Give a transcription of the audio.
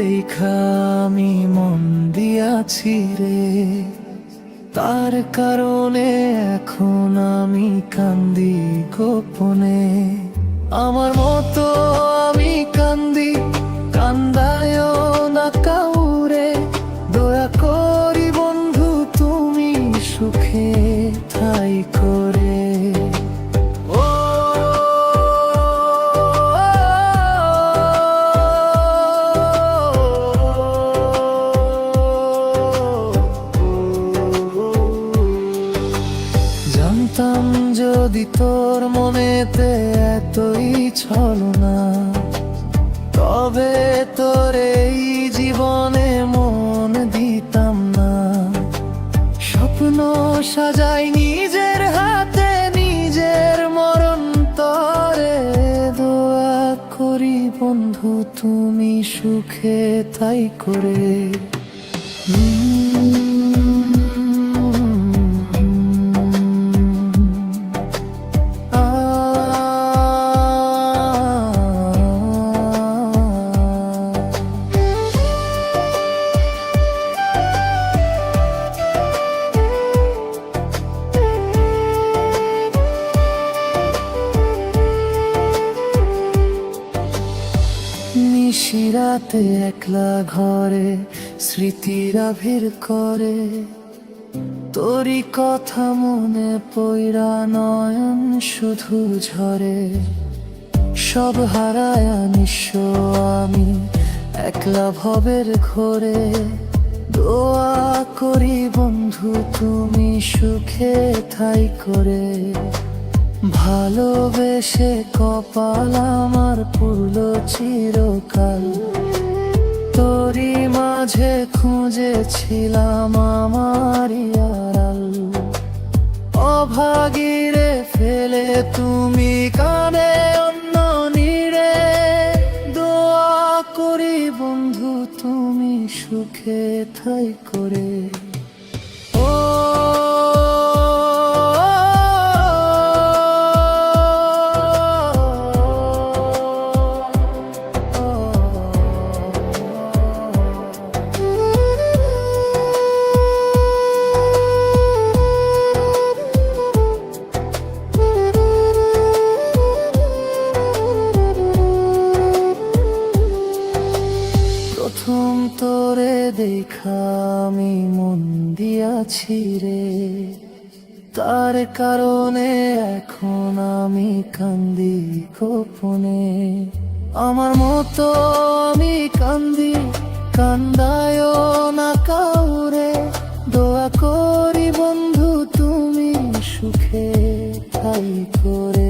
দেখা আমি মন দিয়াছি রে, তার কারণে এখন আমি কান্দি গোপনে। আমার মতো আমি কান্দি, কান্দায়ও না কাউরে। দয়া করি বন্ধু তুমি সুখে ঠাই করে। জানতাম যদি তোর মনেতে এতই ছলনা, তবে তোর এই জীবনে মন দিতাম না। স্বপ্ন সাজাই নিজের হাতে, নিজের মরণ তরে। দোয়া করি বন্ধু তুমি সুখে তাই করে। নিশিরাতে একলা ঘরে স্মৃতিরা ভিড় করে। তোরই কথা মনে পইরা নয়ন শুধু ঝরে। সব হারায়া নিঃস্ব আমি একলা ভবের ঘরে। দোয়া করি বন্ধু তুমি সুখে ঠাই করে। ভালোবেসে কপাল আমার পুরল চিরকাল। তোরই মাঝে খুঁজেছিলাম আমারই আড়াল। অভাগীরে ফেলে তুমি কাঁদে অন্য নীড়ে। দোয়া করি বন্ধু তুমি সুখে ঠাই করে। প্রথম তোরে দেখা আমি মন দিয়াছি রে, তার কারণে এখন আমি কান্দি গোপনে। আমার মতো আমি কান্দি, কান্দায়ও না কাউরে। দোয়া করি বন্ধু তুমি সুখে ঠাই করে।